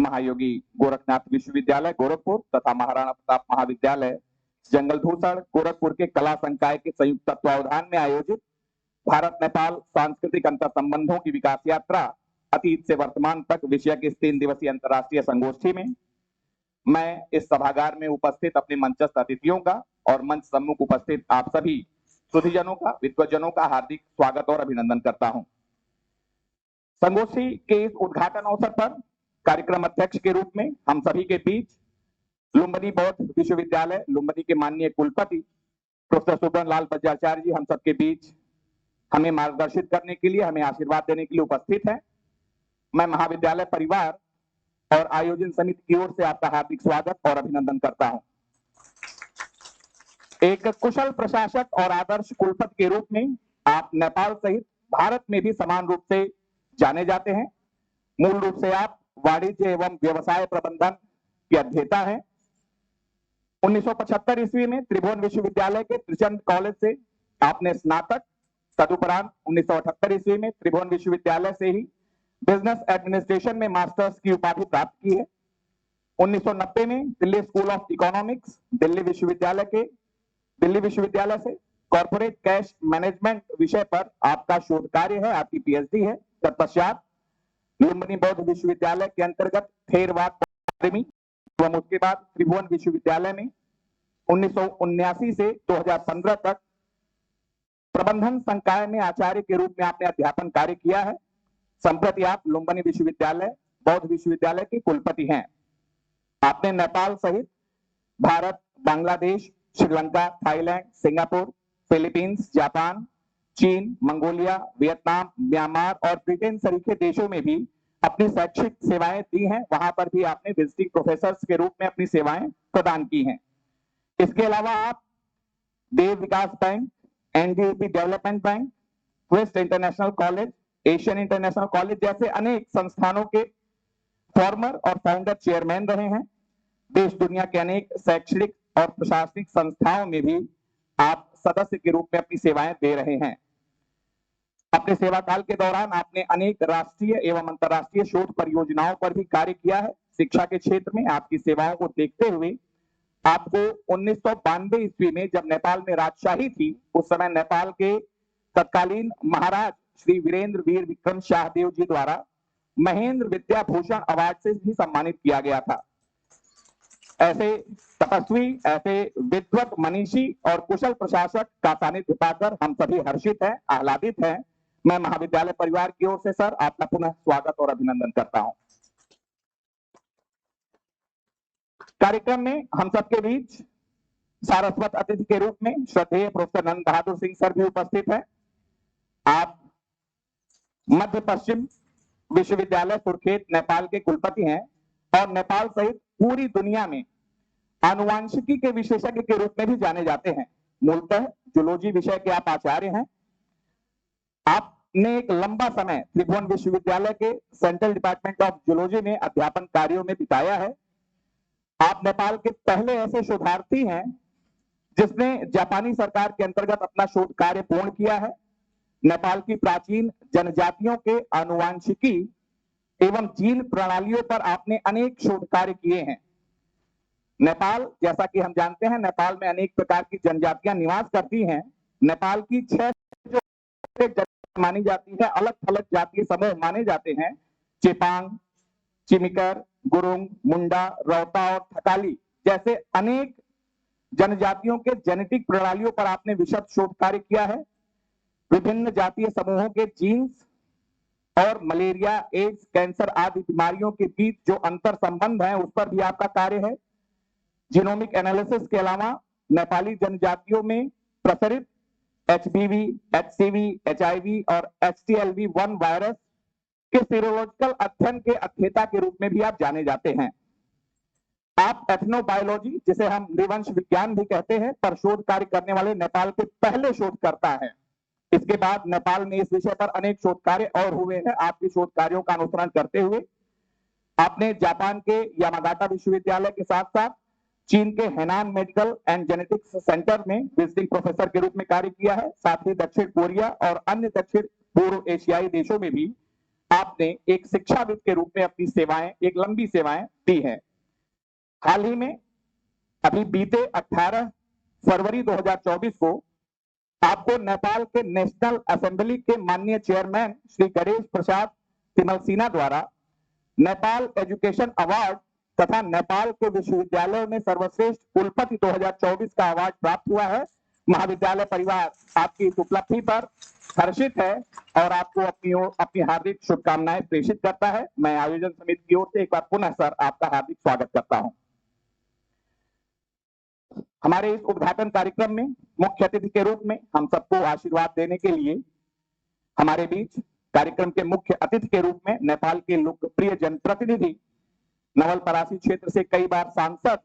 महायोगी गोरखनाथ विश्वविद्यालय गोरखपुर तथा महाराणा प्रताप महाविद्यालय जंगलभूषण गोरखपुर के कला संकाय के संयुक्त तत्वावधान में आयोजित भारत नेपाल सांस्कृतिक अंतर संबंधों की विकास यात्रा अतीत से वर्तमान तक विषय की 3 दिवसीय अंतर्राष्ट्रीय संगोष्ठी में मैं इस सभागार में उपस्थित अपने मंचस्थ अतिथियों का और मंच सम्मुख उपस्थित आप सभी सुधीजनों का विद्वजनों का हार्दिक स्वागत और अभिनंदन करता हूं। संगोष्ठी के इस उद्घाटन अवसर पर कार्यक्रम अध्यक्ष के रूप में हम सभी के बीच लुम्बिनी बौद्ध विश्वविद्यालय लुम्बिनी के माननीय कुलपति प्रोफेसर सुब्रन लाल बज्राचार्य जी हम सबके बीच हमें मार्गदर्शित करने के लिए, हमें आशीर्वाद देने के लिए उपस्थित है। मैं महाविद्यालय परिवार और आयोजन समिति की ओर से आपका हार्दिक स्वागत और अभिनंदन करता हूं। एक कुशल प्रशासक और आदर्श कुलपति के रूप में आप नेपाल सहित भारत में भी समान रूप से जाने जाते हैं। मूल रूप से आप वाणिज्य एवं व्यवसाय प्रबंधन के अध्येता हैं। 1975 ईस्वी में त्रिभुवन विश्वविद्यालय के त्रिचंद कॉलेज से आपने स्नातक, तदुपरांत 1978 ईस्वी में त्रिभुवन विश्वविद्यालय से ही बिजनेस एडमिनिस्ट्रेशन में मास्टर्स की उपाधि प्राप्त की है। 1990 में Delhi school of economics Delhi विश्वविद्यालय से कॉर्पोरेट कैश मैनेजमेंट विषय पर आपका शोध कार्य है, आपकी पीएचडी है। तत्पश्चात लुम्बिनी बौद्ध विश्वविद्यालय के अंतर्गत थेरवाद एवं उसके बाद त्रिभुवन विश्वविद्यालय में 1979 से 2015 तक प्रबंधन संकाय में आचार्य के रूप में आपने अध्यापन कार्य किया है। संप्रति आप लुम्बिनी विश्वविद्यालय बौद्ध विश्वविद्यालय के कुलपति हैं। आपने नेपाल सहित Bharat, Bangladesh, Sri Lanka, Thailand, Singapore, Philippines, Japan, चीन, मंगोलिया, वियतनाम, म्यांमार और ब्रिटेन सरीखे देशों में भी अपनी शैक्षिक सेवाएं दी हैं। वहां पर भी आपने विजिटिंग प्रोफेसर के रूप में अपनी सेवाएं प्रदान की हैं। इसके अलावा आप Dev Vikas bank, NDAB development bank, West international college, Asian international college जैसे अनेक संस्थानों के फॉर्मर और फाउंडर चेयरमैन रहे हैं। देश दुनिया के अनेक शैक्षणिक और प्रशासनिक संस्थाओं में भी आप सदस्य के रूप में अपनी सेवाएं दे रहे हैं। अपने सेवा काल के दौरान आपने अनेक राष्ट्रीय एवं अंतर्राष्ट्रीय शोध परियोजनाओं पर भी कार्य किया है। शिक्षा के क्षेत्र में आपकी सेवाओं को देखते हुए आपको 1992 ईस्वी में जब नेपाल में राजशाही थी, उस समय नेपाल के तत्कालीन महाराज श्री वीरेंद्र वीर विक्रम शाहदेव जी द्वारा महेंद्र विद्या भूषण अवार्ड से भी सम्मानित किया गया था। ऐसे तपस्वी, ऐसे विद्वत मनीषी और कुशल प्रशासक का सानिध्य पाकर हम सभी हर्षित हैं, आह्लादित हैं। मैं महाविद्यालय परिवार की ओर से सर आपका पुनः स्वागत और अभिनंदन करता हूं। कार्यक्रम में हम सबके बीच सारस्वत अतिथि के रूप में श्रद्धेय प्रोफेसर नंद बहादुर सिंह सर भी उपस्थित हैं। आप मध्य पश्चिम विश्वविद्यालय सुर्खेत नेपाल के कुलपति हैं और नेपाल सहित पूरी दुनिया में आनुवांशिकी के विशेषज्ञ के रूप में भी जाने जाते हैं। मूलतः जूलॉजी विषय के आप आचार्य हैं। आपने एक लंबा समय त्रिभुवन विश्वविद्यालय के सेंट्रल डिपार्टमेंट ऑफ जूलॉजी में अध्यापन कार्यों में बिताया है। आप नेपाल के पहले ऐसे शोधार्थी हैं जिसने जापानी सरकार के अंतर्गत अपना शोध कार्य पूर्ण किया है। नेपाल की प्राचीन जनजातियों के आनुवांशिकी एवं जीन प्रणालियों पर आपने अनेक शोध कार्य किए हैं। नेपाल, जैसा कि हम जानते हैं, नेपाल में अनेक प्रकार की जनजातियां निवास करती हैं। नेपाल की 6 जो मानी जाती है, अलग थलग जातीय समूह माने जाते हैं, चेपांग, चिमिकर, गुरुंग, मुंडा, रौता और थकाली जैसे अनेक जनजातियों के जेनेटिक प्रणालियों पर आपने विशद शोध कार्य किया है। विभिन्न जातीय समूहों के जीन्स और मलेरिया, एड्स, कैंसर आदि बीमारियों के बीच जो अंतर संबंध है उस पर भी आपका कार्य है। जीनोमिक एनालिसिस के अलावा नेपाली जनजातियों में प्रसारित एचबीवी, एचसीवी, एचआईवी और एचटीएलवी-1 वायरस के सीरोलॉजिकल अध्ययन के अध्येता के रूप में भी आप जाने जाते हैं। आप एथनोबायोलॉजी, जिसे हम नृवंश विज्ञान भी कहते हैं, पर शोध कार्य करने वाले नेपाल के पहले शोधकर्ता हैं। इसके बाद नेपाल में इस विषय पर अनेक शोध कार्य और हुए हैं। आपके शोध कार्यों का अनुसरण करते हुए आपने जापान के यामागाटा विश्वविद्यालय के साथ साथ चीन के Henan medical and genetics centre में विजिटिंग प्रोफेसर के रूप में कार्य किया है। साथ ही दक्षिण कोरिया और अन्य दक्षिण पूर्व एशियाई देशों में भी आपने एक शिक्षाविद के रूप में अपनी सेवाएं, एक लंबी सेवाएं दी हैं। हाल ही में अभी बीते 18 फरवरी 2024 को आपको नेपाल के नेशनल असेंबली के माननीय चेयरमैन श्री गणेश प्रसाद तिमलसिना द्वारा नेपाल एजुकेशन अवार्ड तथा नेपाल के विश्वविद्यालय में सर्वश्रेष्ठ कुलपति 2024 का अवार्ड प्राप्त हुआ है। महाविद्यालय परिवार आपकी इस उपलब्धि पर हर्षित है और आपको अपनी हार्दिक शुभकामनाएं प्रेषित करता है। मैं आयोजन समिति की ओर से एक बार पुनः सर आपका हार्दिक स्वागत करता हूं। हमारे इस उद्घाटन कार्यक्रम में मुख्य अतिथि के रूप में हम सबको आशीर्वाद देने के लिए हमारे बीच कार्यक्रम के मुख्य अतिथि के रूप में नेपाल के लोकप्रिय जनप्रतिनिधि, नवलपरासी क्षेत्र से कई बार सांसद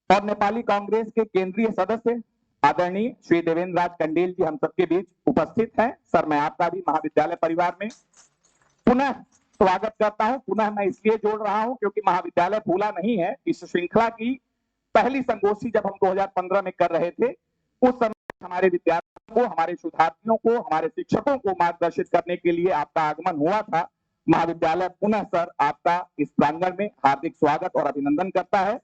और नेपाली कांग्रेस के केंद्रीय सदस्य आदरणीय श्री देवेंद्र राज कंडेल जी हम सबके बीच उपस्थित हैं। सर, मैं आपका भी महाविद्यालय परिवार में पुनः स्वागत करता हूं। पुनः मैं इसलिए जोड़ रहा हूं क्योंकि महाविद्यालय भूला नहीं है। इस श्रृंखला की पहली संगोष्ठी जब हम 2015 में कर रहे थे, उस समय हमारे विद्यार्थियों को, हमारे शोधार्थियों को, हमारे शिक्षकों को मार्गदर्शित करने के लिए आपका आगमन हुआ था। महाविद्यालय पुनः सर आपका इस प्रांगण में हार्दिक स्वागत और अभिनंदन करता है।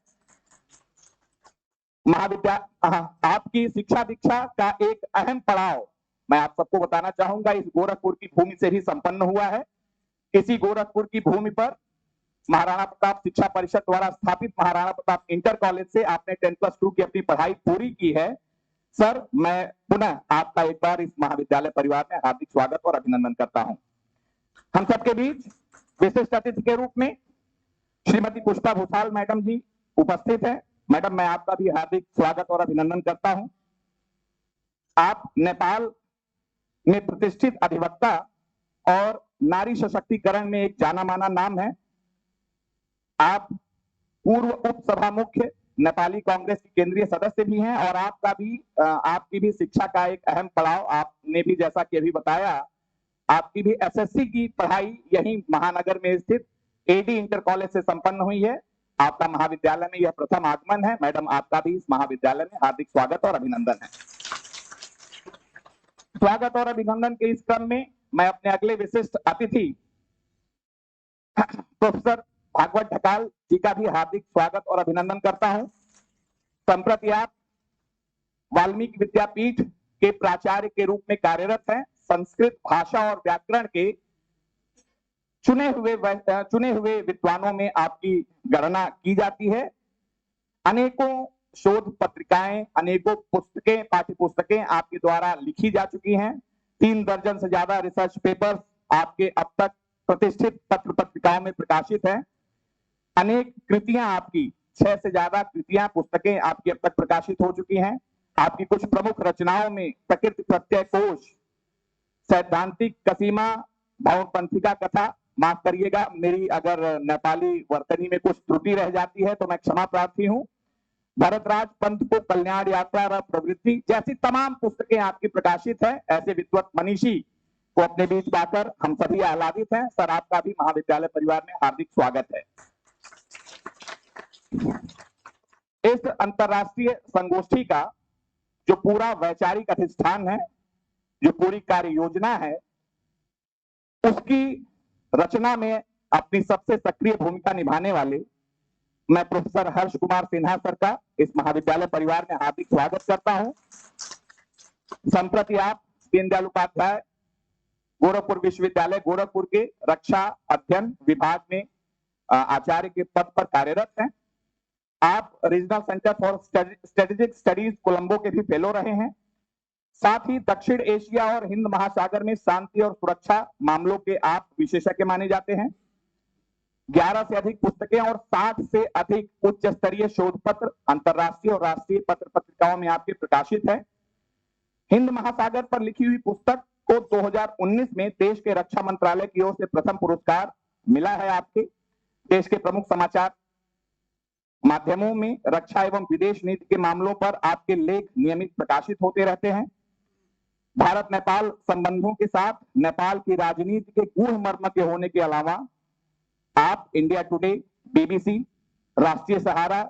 आपकी शिक्षा दीक्षा का एक अहम पड़ाव मैं आप सबको बताना चाहूंगा, इस गोरखपुर की भूमि से भी संपन्न हुआ है। इसी गोरखपुर की भूमि पर महाराणा प्रताप शिक्षा परिषद द्वारा स्थापित महाराणा प्रताप इंटर कॉलेज से आपने 10+2 की अपनी पढ़ाई पूरी की है। सर, मैं पुनः आपका एक बार इस महाविद्यालय परिवार में हार्दिक स्वागत और अभिनंदन करता हूं। हम सबके बीच विशिष्ट अतिथि के रूप में श्रीमती पुष्पा भूसाल मैडम जी उपस्थित है। मैडम, मैं आपका भी हार्दिक स्वागत और अभिनंदन करता हूं। आप नेपाल में प्रतिष्ठित अधिवक्ता और नारी सशक्तिकरण में एक जाना माना नाम है। आप पूर्व उप सभा मुख्य नेपाली कांग्रेस के केंद्रीय सदस्य भी हैं और आपकी भी शिक्षा का एक अहम पड़ाव, आपने भी जैसा कि अभी बताया, आपकी भी एसएससी की पढ़ाई यही महानगर में स्थित एडी इंटर कॉलेज से संपन्न हुई है। आपका महाविद्यालय में यह प्रथम आगमन है। मैडम, आपका भी इस महाविद्यालय में हार्दिक स्वागत और अभिनंदन है। स्वागत और अभिनंदन के इस क्रम में मैं अपने अगले विशिष्ट अतिथि प्रोफेसर भागवत ढकाल जी का भी हार्दिक स्वागत और अभिनंदन करता हूं। संप्रति आप वाल्मीकि विद्यापीठ के प्राचार्य के रूप में कार्यरत हैं। संस्कृत भाषा और व्याकरण के चुने हुए विद्वानों में आपकी गणना की जाती है। अनेकों शोध पत्रिकाएं, अनेकों पुस्तकें, पाठ्य पुस्तकें आपके द्वारा लिखी जा चुकी हैं। 3 दर्जन से ज्यादा रिसर्च पेपर्स आपके अब तक प्रतिष्ठित पत्र पत्रिकाओं में प्रकाशित हैं। अनेक कृतियां आपकी, 6 से ज्यादा कृतियां, पुस्तकें आपकी अब तक प्रकाशित हो चुकी हैं। आपकी कुछ प्रमुख रचनाओं में प्रकृति प्रत्यय कोश, सैद्धांतिक कसीमा, भवनपंथिका कथा, माफ करिएगा मेरी अगर नेपाली वर्तनी में कुछ त्रुटि रह जाती है तो मैं क्षमा प्रार्थी हूं, भरतराज पंत को कल्याण यात्रा र प्रवृत्ति जैसी तमाम पुस्तकें आपकी प्रकाशित है। ऐसे विद्वत मनीषी को अपने बीच पाकर हम सभी आह्लादित हैं। सर, आपका भी महाविद्यालय परिवार में हार्दिक स्वागत है। इस अंतरराष्ट्रीय संगोष्ठी का जो पूरा वैचारिक अधिष्ठान है, जो पूरी कार्य योजना है, उसकी रचना में अपनी सबसे सक्रिय भूमिका निभाने वाले मैं प्रोफेसर हर्ष कुमार सिन्हा सर का इस महाविद्यालय परिवार में हार्दिक स्वागत करता हूं। संप्रति आप दीनदयाल उपाध्याय गोरखपुर विश्वविद्यालय गोरखपुर के रक्षा अध्ययन विभाग में आचार्य के पद पर कार्यरत हैं। आप regional centre for strategic studies Colombo के भी फेलो रहे हैं। साथ ही दक्षिण एशिया और हिंद महासागर में शांति और सुरक्षा मामलों के आप विशेषज्ञ माने जाते हैं। 11 से अधिक पुस्तकें और 60 से अधिक उच्च स्तरीय शोध पत्र अंतरराष्ट्रीय और राष्ट्रीय पत्र पत्रिकाओं में आपके प्रकाशित है। हिंद महासागर पर लिखी हुई पुस्तक को 2019 में देश के रक्षा मंत्रालय की ओर से प्रथम पुरस्कार मिला है। आपके देश के प्रमुख समाचार माध्यमों में रक्षा एवं विदेश नीति के मामलों पर आपके लेख नियमित प्रकाशित होते रहते हैं। भारत नेपाल संबंधों के साथ नेपाल की राजनीति के गूढ़ मर्म के होने के अलावा आप इंडिया टुडे, बीबीसी, राष्ट्रीय सहारा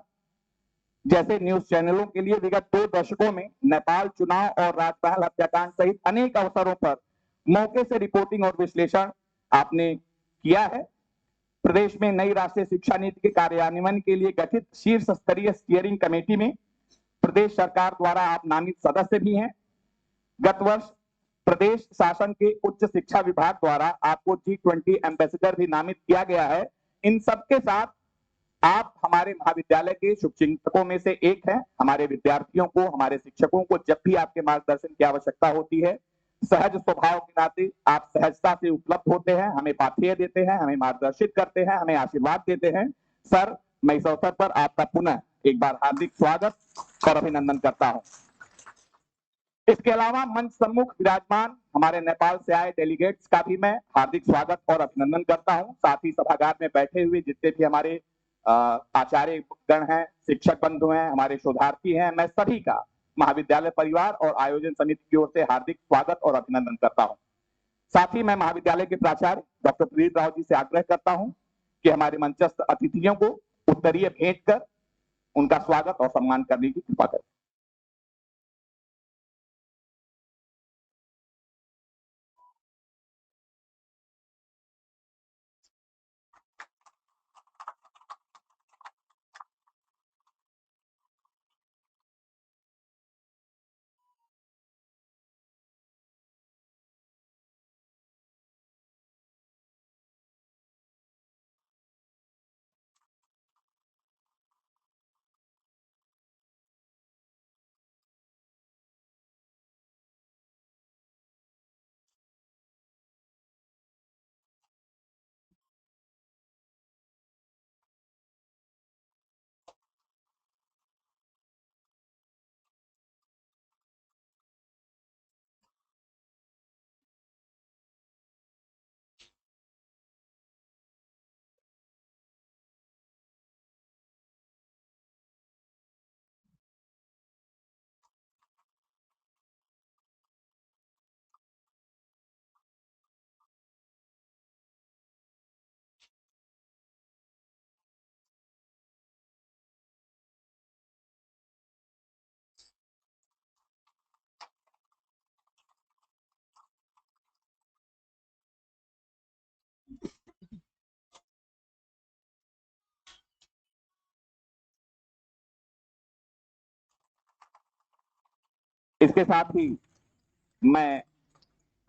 जैसे न्यूज चैनलों के लिए विगत 2 दशकों में नेपाल चुनाव और राजमहल हत्याकांड सहित अनेक अवसरों पर मौके से रिपोर्टिंग और विश्लेषण आपने किया है। प्रदेश में नई राष्ट्रीय शिक्षा नीति के कार्यान्वयन के लिए गठित शीर्ष स्तरीय स्टीयरिंग कमेटी में प्रदेश सरकार द्वारा आप नामित सदस्य भी हैं। गत वर्ष प्रदेश शासन के उच्च शिक्षा विभाग द्वारा आपको G20 एम्बेसडर भी नामित किया गया है। इन सबके साथ आप हमारे महाविद्यालय के शुभचिंतकों में से एक हैं। हमारे विद्यार्थियों को, हमारे शिक्षकों को जब भी आपके मार्गदर्शन की आवश्यकता होती है, सहज स्वभाव के नाते आप सहजता से उपलब्ध होते हैं, हमें पाथेय देते हैं, हमें मार्गदर्शित करते हैं, हमें आशीर्वाद देते हैं। सर, मैं इस अवसर पर आपका पुनः एक बार हार्दिक स्वागत और अभिनंदन करता हूं। इसके अलावा मंच सम्मुख विराजमान हमारे नेपाल से आए डेलीगेट्स का भी मैं हार्दिक स्वागत और अभिनंदन करता हूं। साथ ही सभागार में बैठे हुए जितने भी हमारे आचार्य गण हैं, शिक्षक बंधु हैं, हमारे शोधार्थी हैं, मैं सभी का महाविद्यालय परिवार और आयोजन समिति की ओर से हार्दिक स्वागत और अभिनंदन करता हूं। साथ ही मैं महाविद्यालय के प्राचार्य डॉक्टर प्रदीप राव जी से आग्रह करता हूं कि हमारे मंचस्थ अतिथियों को उत्तरीय भेंट कर उनका स्वागत और सम्मान करने की कृपा करें। इसके साथ ही मैं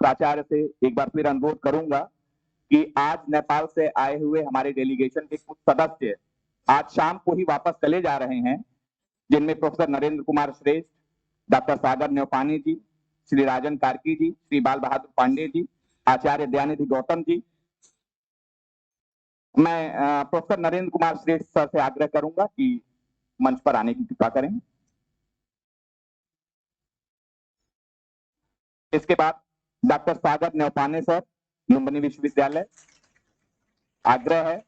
प्राचार्य से एक बार फिर अनुरोध करूंगा कि आज नेपाल से आए हुए हमारे डेलीगेशन के कुछ सदस्य आज शाम को ही वापस चले जा रहे हैं, जिनमें प्रोफेसर नरेंद्र कुमार श्रेष्ठ, डॉक्टर सागर न्यौपानी जी, श्री राजन कार्की जी, श्री बाल बहादुर पांडे जी, आचार्य दयानिधि गौतम जी। मैं प्रोफेसर नरेंद्र कुमार श्रेष्ठ सर से आग्रह करूंगा कि मंच पर आने की कृपा करें। इसके बाद डॉक्टर सागर न्यौपाने सर, लुम्बिनी विश्वविद्यालय। आग्रह है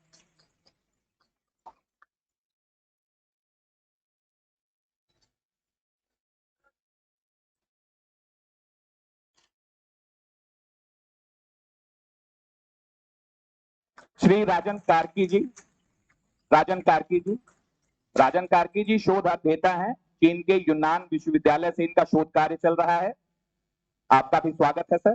श्री राजन कार्की जी। राजन कार्की जी, राजन कार्की जी शोध अध्येता हैं। चीन के यूनान विश्वविद्यालय से इनका शोध कार्य चल रहा है। आपका भी स्वागत है सर।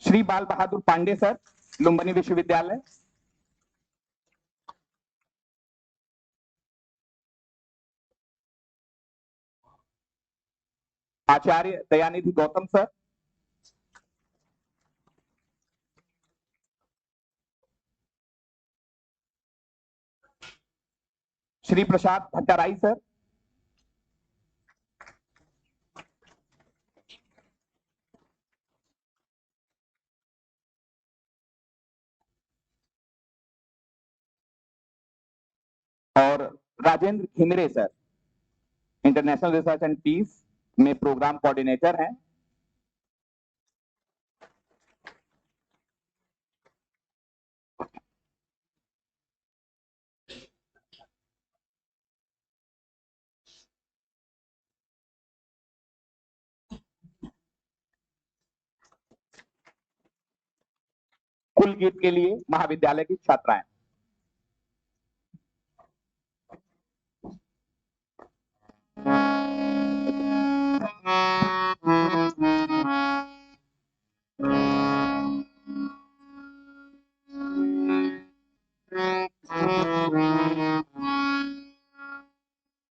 श्री बाल बहादुर पांडे सर, लुम्बिनी विश्वविद्यालय। आचार्य दयानिधि गौतम सर। श्री प्रसाद भट्टाराई सर। और Rajendra Khimre sir, international research and peace में प्रोग्राम कोऑर्डिनेटर हैं। कुल गीत के लिए महाविद्यालय की छात्राएं।